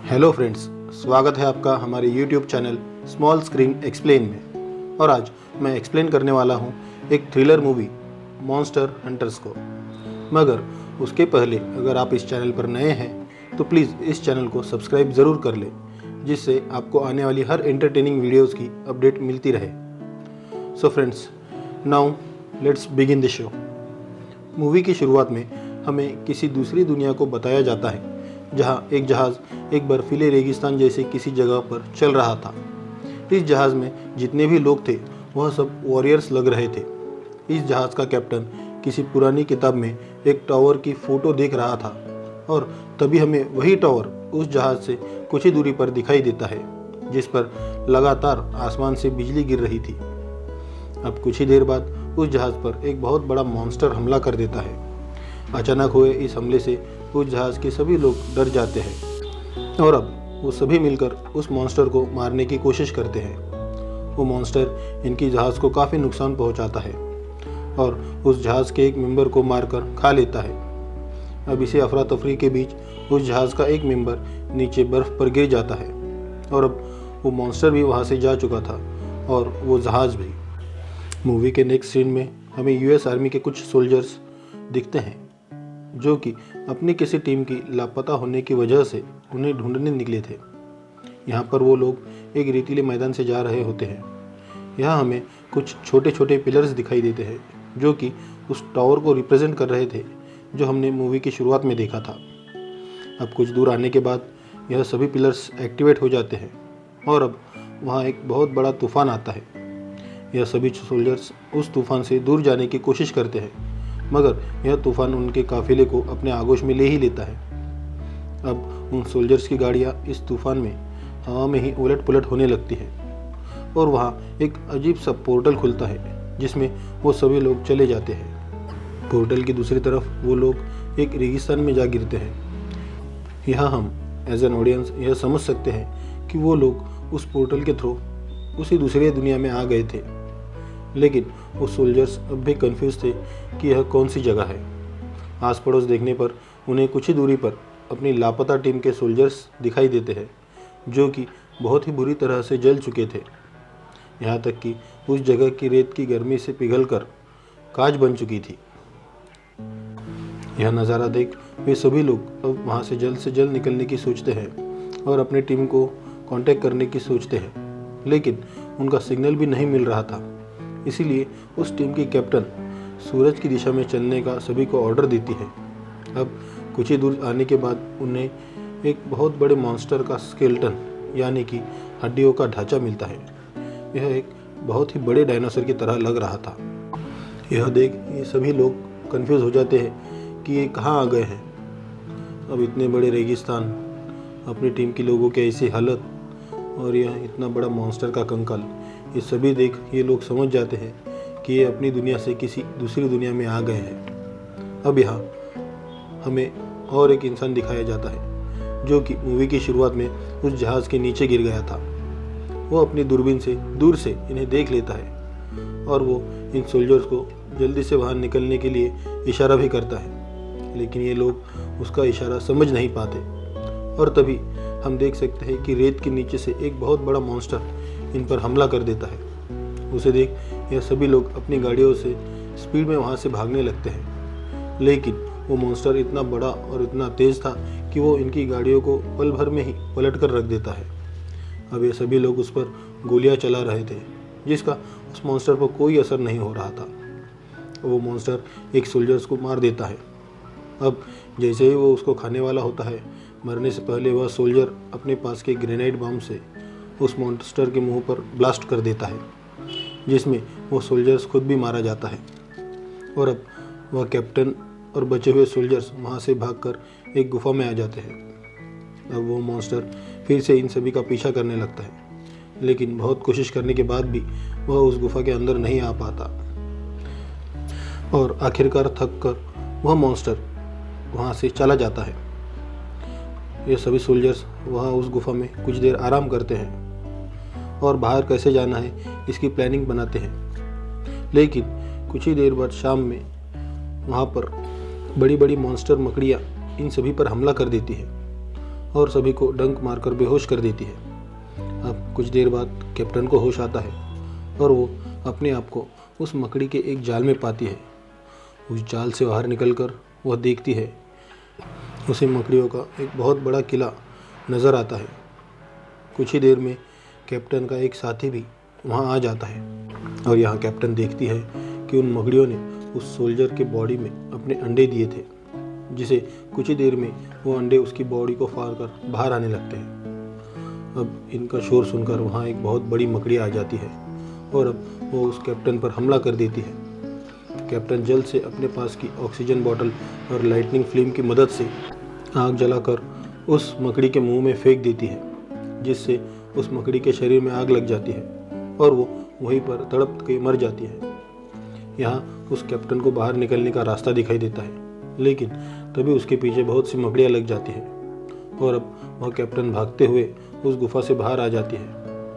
Hello friends, स्वागत है आपका हमारे YouTube channel small screen explain में। और आज मैं एक्सप्लेन करने वाला हूँ एक थ्रिलर मूवी मॉन्स्टर हंटर्स को। मगर उसके पहले अगर आप इस चैनल पर नए हैं तो प्लीज़ इस चैनल को सब्सक्राइब ज़रूर कर लें, जिससे आपको आने वाली हर एंटरटेनिंग वीडियोज़ की अपडेट मिलती रहे। So friends, now let's begin the show. Movie की शुरुआत में हमें किसी दूसरी दुनिया को बताया जाता है, जहाँ एक जहाज़ एक बर्फीले रेगिस्तान जैसे किसी जगह पर चल रहा था। इस जहाज़ में जितने भी लोग थे वह सब वॉरियर्स लग रहे थे। इस जहाज़ का कैप्टन किसी पुरानी किताब में एक टावर की फ़ोटो देख रहा था और तभी हमें वही टावर उस जहाज़ से कुछ ही दूरी पर दिखाई देता है, जिस पर लगातार आसमान से बिजली गिर रही थी। अब कुछ ही देर बाद उस जहाज़ पर एक बहुत बड़ा मॉन्स्टर हमला कर देता है। अचानक हुए इस हमले से उस जहाज़ के सभी लोग डर जाते हैं और अब वो सभी मिलकर उस मॉन्स्टर को मारने की कोशिश करते हैं। वो मॉन्स्टर इनकी जहाज़ को काफ़ी नुकसान पहुंचाता है और उस जहाज़ के एक मेंबर को मारकर खा लेता है। अब इसी अफरा तफरी के बीच उस जहाज़ का एक मेंबर नीचे बर्फ़ पर गिर जाता है और अब वो मॉन्स्टर भी वहाँ से जा चुका था और वो जहाज़ भी। मूवी के नेक्स्ट सीन में हमें यूएस आर्मी के कुछ सोल्जर्स दिखते हैं, जो कि अपनी किसी टीम की लापता होने की वजह से उन्हें ढूंढने निकले थे। यहाँ पर वो लोग एक रेतीले मैदान से जा रहे होते हैं। यहाँ हमें कुछ छोटे छोटे पिलर्स दिखाई देते हैं, जो कि उस टावर को रिप्रेजेंट कर रहे थे जो हमने मूवी की शुरुआत में देखा था। अब कुछ दूर आने के बाद यह सभी पिलर्स एक्टिवेट हो जाते हैं और अब वहाँ एक बहुत बड़ा तूफान आता है। यह सभी सोल्जर्स उस तूफान से दूर जाने की कोशिश करते हैं, मगर यह तूफान उनके काफिले को अपने आगोश में ले ही लेता है। अब उन सोल्जर्स की गाड़ियाँ इस तूफान में हवा में ही उलट पुलट होने लगती है और वहाँ एक अजीब सा पोर्टल खुलता है, जिसमें वो सभी लोग चले जाते हैं। पोर्टल की दूसरी तरफ वो लोग एक रेगिस्तान में जा गिरते हैं। यहाँ हम एज एन ऑडियंस यह समझ सकते हैं कि वो लोग उस पोर्टल के थ्रू उसी दूसरी दुनिया में आ गए थे, लेकिन वो सोल्जर्स अब भी कंफ्यूज थे कि यह कौन सी जगह है। आस पड़ोस देखने पर उन्हें कुछ ही दूरी पर अपनी लापता टीम के सोल्जर्स दिखाई देते हैं, जो कि बहुत ही बुरी तरह से जल चुके थे। यहाँ तक कि उस जगह की रेत की गर्मी से पिघलकर कांच बन चुकी थी। यह नज़ारा देख वे सभी लोग अब वहाँ से जल्द निकलने की सोचते हैं और अपनी टीम को कांटेक्ट करने की सोचते हैं, लेकिन उनका सिग्नल भी नहीं मिल रहा था। इसीलिए उस टीम की कैप्टन सूरज की दिशा में चलने का सभी को ऑर्डर देती है। अब कुछ ही दूर आने के बाद उन्हें एक बहुत बड़े मॉन्स्टर का स्केलेटन यानी कि हड्डियों का ढांचा मिलता है। यह एक बहुत ही बड़े डायनासोर की तरह लग रहा था। यह देख ये सभी लोग कंफ्यूज हो जाते हैं कि ये कहाँ आ गए हैं। अब इतने बड़े रेगिस्तान, अपनी टीम के लोगों की ऐसी हालत और यह इतना बड़ा मॉन्स्टर का कंकाल, ये सभी देख ये लोग समझ जाते हैं कि ये अपनी दुनिया से किसी दूसरी दुनिया में आ गए हैं। अब यहाँ हमें और एक इंसान दिखाया जाता है, जो कि मूवी की शुरुआत में उस जहाज़ के नीचे गिर गया था। वो अपनी दूरबीन से दूर से इन्हें देख लेता है और वो इन सोल्जर्स को जल्दी से बाहर निकलने के लिए इशारा भी करता है, लेकिन ये लोग उसका इशारा समझ नहीं पाते। और तभी हम देख सकते हैं कि रेत के नीचे से एक बहुत बड़ा मॉन्स्टर इन पर हमला कर देता है। उसे देख यह सभी लोग अपनी गाड़ियों से स्पीड में वहाँ से भागने लगते हैं, लेकिन वो मॉन्स्टर इतना बड़ा और इतना तेज़ था कि वो इनकी गाड़ियों को पल भर में ही पलट कर रख देता है। अब ये सभी लोग उस पर गोलियां चला रहे थे, जिसका उस मॉन्स्टर पर कोई असर नहीं हो रहा था। वो मॉन्स्टर एक सोल्जर्स को मार देता है। अब जैसे ही वो उसको खाने वाला होता है, मरने से पहले वह सोल्जर अपने पास के ग्रेनाइड बम से उस मॉन्स्टर के मुंह पर ब्लास्ट कर देता है, जिसमें वो सोल्जर्स खुद भी मारा जाता है। और अब वह कैप्टन और बचे हुए सोल्जर्स वहाँ से भागकर एक गुफा में आ जाते हैं। अब वो मॉन्स्टर फिर से इन सभी का पीछा करने लगता है, लेकिन बहुत कोशिश करने के बाद भी वह उस गुफा के अंदर नहीं आ पाता और आखिरकार थक कर वह मॉन्स्टर वहाँ से चला जाता है। ये सभी सोल्जर्स वहाँ उस गुफा में कुछ देर आराम करते हैं और बाहर कैसे जाना है इसकी प्लानिंग बनाते हैं। लेकिन कुछ ही देर बाद शाम में वहाँ पर बड़ी बड़ी मॉन्स्टर मकड़ियाँ इन सभी पर हमला कर देती है और सभी को डंक मारकर बेहोश कर देती है। अब कुछ देर बाद कैप्टन को होश आता है और वो अपने आप को उस मकड़ी के एक जाल में पाती है। उस जाल से बाहर निकलकर वह देखती है उसे मकड़ियों का एक बहुत बड़ा किला नज़र आता है। कुछ ही देर में कैप्टन का एक साथी भी वहाँ आ जाता है और यहाँ कैप्टन देखती है कि उन मकड़ियों ने उस सोल्जर के बॉडी में अपने अंडे दिए थे, जिसे कुछ ही देर में वो अंडे उसकी बॉडी को फाड़ कर बाहर आने लगते हैं। अब इनका शोर सुनकर वहाँ एक बहुत बड़ी मकड़ी आ जाती है और अब वो उस कैप्टन पर हमला कर देती है। कैप्टन जल्द से अपने पास की ऑक्सीजन बोतल और लाइटनिंग फ्लेम की मदद से आग जलाकर उस मकड़ी के मुंह में फेंक देती है, जिससे उस मकड़ी के शरीर में आग लग जाती है और वो वहीं पर तड़प के मर जाती है। यहाँ उस कैप्टन को बाहर निकलने का रास्ता दिखाई देता है, लेकिन तभी उसके पीछे बहुत सी मकड़ियाँ लग जाती हैं और अब वह कैप्टन भागते हुए उस गुफा से बाहर आ जाती है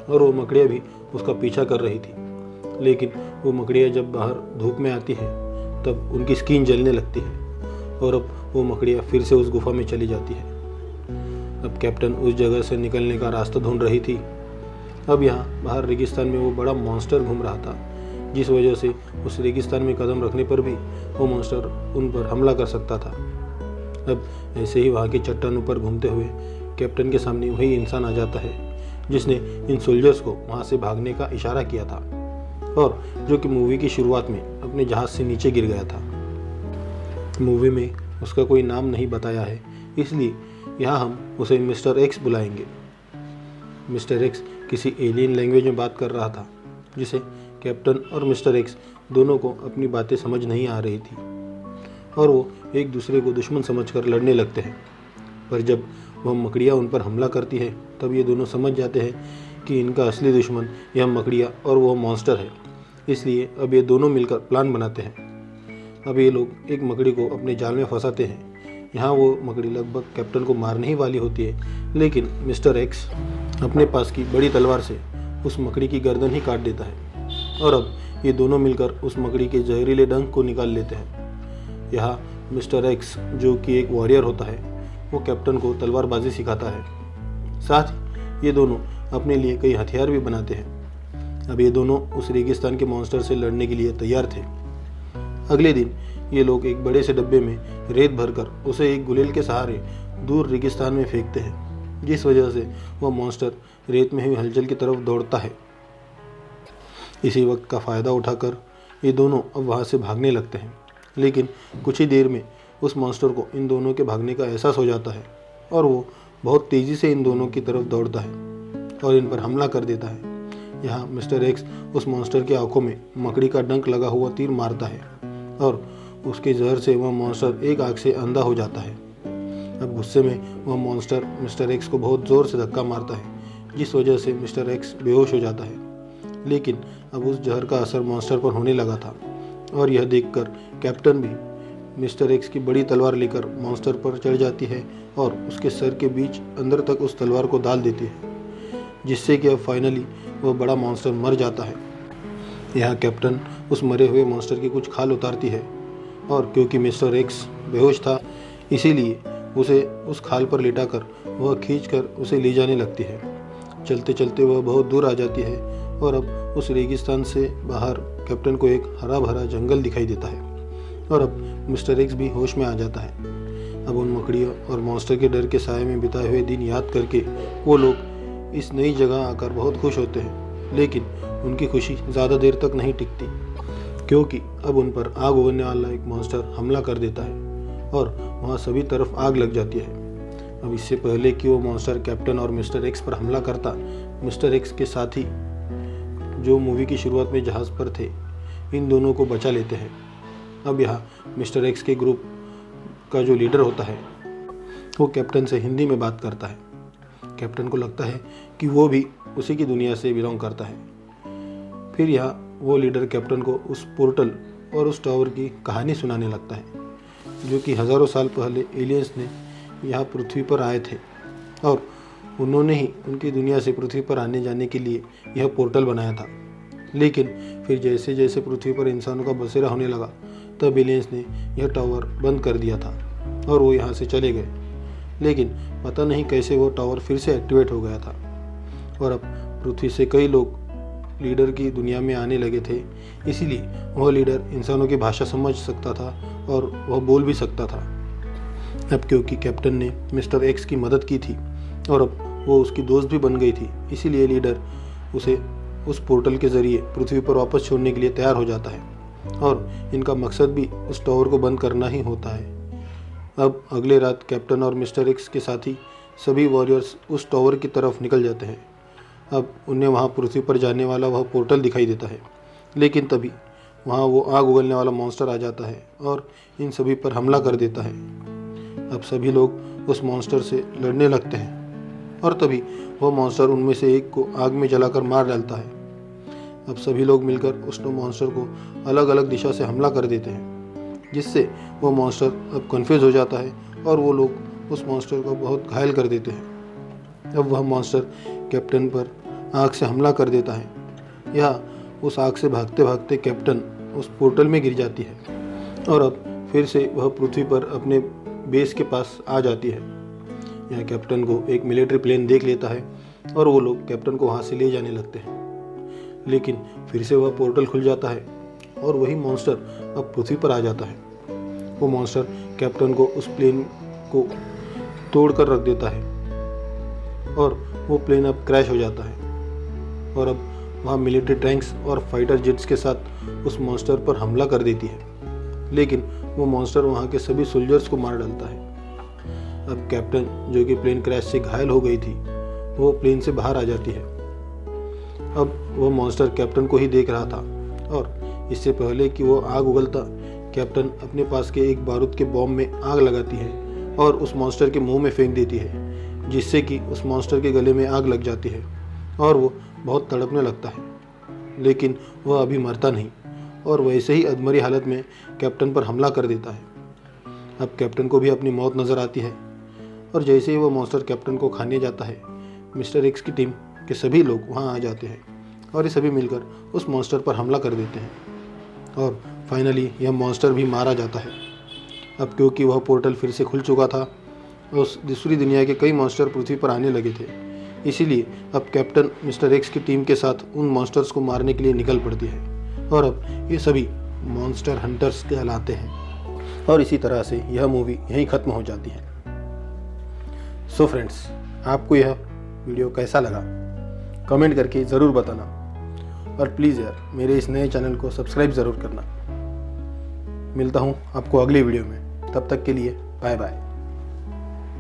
और वो मकड़ियाँ भी उसका पीछा कर रही थी। लेकिन वो मकड़ियाँ जब बाहर धूप में आती हैं तब उनकी स्किन जलने लगती है और अब वो मकड़ियाँ फिर से उस गुफा में चली जाती है। अब कैप्टन उस जगह से निकलने का रास्ता ढूंढ रही थी। अब यहाँ बाहर रेगिस्तान में वो बड़ा मॉन्स्टर घूम रहा था, जिस वजह से उस रेगिस्तान में कदम रखने पर भी वो मॉन्स्टर उन पर हमला कर सकता था। अब ऐसे ही वहाँ की चट्टानों पर घूमते हुए कैप्टन के सामने वही इंसान आ जाता है जिसने इन सोल्जर्स को वहाँ से भागने का इशारा किया था और जो कि मूवी की शुरुआत में अपने जहाज़ से नीचे गिर गया था। मूवी में उसका कोई नाम नहीं बताया है, इसलिए यहाँ हम उसे मिस्टर एक्स बुलाएंगे। मिस्टर एक्स किसी एलियन लैंग्वेज में बात कर रहा था, जिसे कैप्टन और मिस्टर एक्स दोनों को अपनी बातें समझ नहीं आ रही थी और वो एक दूसरे को दुश्मन समझकर लड़ने लगते हैं। पर जब वह मकड़ियाँ उन पर हमला करती है तब ये दोनों समझ जाते हैं कि इनका असली दुश्मन यह मकड़ियाँ और वह मॉन्स्टर है। इसलिए अब ये दोनों मिलकर प्लान बनाते हैं। अब ये लोग एक मकड़ी को अपने जाल में फंसाते हैं। यहाँ वो मकड़ी लगभग कैप्टन को मारने ही वाली होती है, लेकिन मिस्टर एक्स अपने पास की बड़ी तलवार से उस मकड़ी की गर्दन ही काट देता है और अब ये दोनों मिलकर उस मकड़ी के जहरीले डंक को निकाल लेते हैं। यहाँ मिस्टर एक्स, जो कि एक वॉरियर होता है, वो कैप्टन को तलवारबाजी सिखाता है। साथ ही ये दोनों अपने लिए कई हथियार भी बनाते हैं। अब ये दोनों उस रेगिस्तान के मॉन्स्टर से लड़ने के लिए तैयार थे। अगले दिन ये लोग एक बड़े से डब्बे में रेत भरकर उसे एक गुलेल के सहारे दूर रेगिस्तान में फेंकते हैं, जिस वजह से वह मॉन्स्टर रेत में हुई हलचल की तरफ दौड़ता है। इसी वक्त का फ़ायदा उठाकर ये दोनों अब वहाँ से भागने लगते हैं, लेकिन कुछ ही देर में उस मॉन्स्टर को इन दोनों के भागने का एहसास हो जाता है और वो बहुत तेज़ी से इन दोनों की तरफ दौड़ता है और इन पर हमला कर देता है। यहाँ मिस्टर एक्स उस मॉन्स्टर की आंखों में मकड़ी का डंक लगा हुआ तीर मारता है और उसके जहर से वह मॉन्स्टर एक आंख से अंधा हो जाता है। अब गुस्से में वह मॉन्स्टर मिस्टर एक्स को बहुत ज़ोर से धक्का मारता है, जिस वजह से मिस्टर एक्स बेहोश हो जाता है। लेकिन अब उस जहर का असर मॉन्स्टर पर होने लगा था और यह देखकर कैप्टन भी मिस्टर एक्स की बड़ी तलवार लेकर मॉन्स्टर पर चढ़ जाती है और उसके सर के बीच अंदर तक उस तलवार को डाल देती है, जिससे कि अब फाइनली वह बड़ा मॉन्स्टर मर जाता है। यहाँ कैप्टन उस मरे हुए मॉन्स्टर की कुछ खाल उतारती है और क्योंकि मिस्टर एक्स बेहोश था, इसीलिए उसे उस खाल पर लिटाकर वह खींचकर उसे ले जाने लगती है। चलते चलते वह बहुत दूर आ जाती है और अब उस रेगिस्तान से बाहर कैप्टन को एक हरा भरा जंगल दिखाई देता है और अब मिस्टर एक्स भी होश में आ जाता है। अब उन मकड़ियों और मॉन्स्टर के डर के साए में बिताए हुए दिन याद करके वो लोग इस नई जगह आकर बहुत खुश होते हैं, लेकिन उनकी खुशी ज़्यादा देर तक नहीं टिकती, क्योंकि अब उन पर आग उगलने वाला एक मॉन्स्टर हमला कर देता है और वहाँ सभी तरफ आग लग जाती है। अब इससे पहले कि वो मॉन्स्टर कैप्टन और मिस्टर एक्स पर हमला करता, मिस्टर एक्स के साथी जो मूवी की शुरुआत में जहाज़ पर थे, इन दोनों को बचा लेते हैं। अब यहाँ मिस्टर एक्स के ग्रुप का जो लीडर होता है वो कैप्टन से हिंदी में बात करता है। कैप्टन को लगता है कि वो भी उसी की दुनिया से बिलोंग करता है। फिर यहाँ वो लीडर कैप्टन को उस पोर्टल और उस टावर की कहानी सुनाने लगता है, जो कि हज़ारों साल पहले एलियंस ने यहाँ पृथ्वी पर आए थे और उन्होंने ही उनकी दुनिया से पृथ्वी पर आने जाने के लिए यह पोर्टल बनाया था। लेकिन फिर जैसे जैसे पृथ्वी पर इंसानों का बसेरा होने लगा, तब एलियंस ने यह टावर बंद कर दिया था और वो यहाँ से चले गए। लेकिन पता नहीं कैसे वो टावर फिर से एक्टिवेट हो गया था और अब पृथ्वी से कई लोग लीडर की दुनिया में आने लगे थे। इसीलिए वह लीडर इंसानों की भाषा समझ सकता था और वह बोल भी सकता था। अब क्योंकि कैप्टन ने मिस्टर एक्स की मदद की थी और अब वो उसकी दोस्त भी बन गई थी, इसीलिए लीडर उसे उस पोर्टल के ज़रिए पृथ्वी पर वापस छोड़ने के लिए तैयार हो जाता है और इनका मकसद भी उस टावर को बंद करना ही होता है। अब अगले रात कैप्टन और मिस्टर एक्स के साथी सभी वॉरियर्स उस टावर की तरफ निकल जाते हैं। अब उन्हें वहाँ पृथ्वी पर जाने वाला वह पोर्टल दिखाई देता है, लेकिन तभी वहाँ वो आग उगलने वाला मॉन्स्टर आ जाता है और इन सभी पर हमला कर देता है। अब सभी लोग उस मॉन्स्टर से लड़ने लगते हैं और तभी वह मॉन्स्टर उनमें से एक को आग में जलाकर मार डालता है। अब सभी लोग मिलकर उस मॉन्स्टर को अलग अलग दिशा से हमला कर देते हैं, जिससे वो मॉन्स्टर अब कन्फ्यूज हो जाता है और वो लोग उस मॉन्स्टर को बहुत घायल कर देते हैं। अब वह मॉन्स्टर कैप्टन पर आग से हमला कर देता है। यह उस आग से भागते भागते कैप्टन उस पोर्टल में गिर जाती है और अब फिर से वह पृथ्वी पर अपने बेस के पास आ जाती है। यह कैप्टन को एक मिलिट्री प्लेन देख लेता है और वो लोग कैप्टन को वहाँ से ले जाने लगते हैं, लेकिन फिर से वह पोर्टल खुल जाता है और वही मॉन्स्टर अब पृथ्वी पर आ जाता है। वो मॉन्स्टर कैप्टन को उस प्लेन को तोड़ कर रख देता है और वो प्लेन अब क्रैश हो जाता है और अब वहाँ मिलिट्री टैंक्स और फाइटर जेट्स के साथ उस मॉन्स्टर पर हमला कर देती है, लेकिन वो मॉन्स्टर वहाँ के सभी सोल्जर्स को मार डालता है। अब कैप्टन, जो कि प्लेन क्रैश से घायल हो गई थी, वो प्लेन से बाहर आ जाती है। अब वो मॉन्स्टर कैप्टन को ही देख रहा था और इससे पहले कि वो आग उगलता, कैप्टन अपने पास के एक बारूद के बॉम्ब में आग लगाती है और उस मॉन्स्टर के मुंह में फेंक देती है, जिससे कि उस मॉन्स्टर के गले में आग लग जाती है और वो बहुत तड़पने लगता है। लेकिन वह अभी मरता नहीं और वैसे ही अधमरी हालत में कैप्टन पर हमला कर देता है। अब कैप्टन को भी अपनी मौत नज़र आती है और जैसे ही वो मॉन्स्टर कैप्टन को खाने जाता है, मिस्टर एक्स की टीम के सभी लोग वहाँ आ जाते हैं और ये सभी मिलकर उस मॉन्स्टर पर हमला कर देते हैं और फाइनली यह मॉन्स्टर भी मारा जाता है। अब क्योंकि वह पोर्टल फिर से खुल चुका था, उस दूसरी दुनिया के कई मॉन्स्टर पृथ्वी पर आने लगे थे, इसीलिए अब कैप्टन मिस्टर एक्स की टीम के साथ उन मॉन्स्टर्स को मारने के लिए निकल पड़ती है और अब ये सभी मॉन्स्टर हंटर्स कहलाते हैं। और इसी तरह से यह मूवी यहीं ख़त्म हो जाती है। सो फ्रेंड्स, आपको यह वीडियो कैसा लगा कमेंट करके ज़रूर बताना और प्लीज़ यार मेरे इस नए चैनल को सब्सक्राइब ज़रूर करना। मिलता हूँ आपको अगली वीडियो में, तब तक के लिए बाय बाय।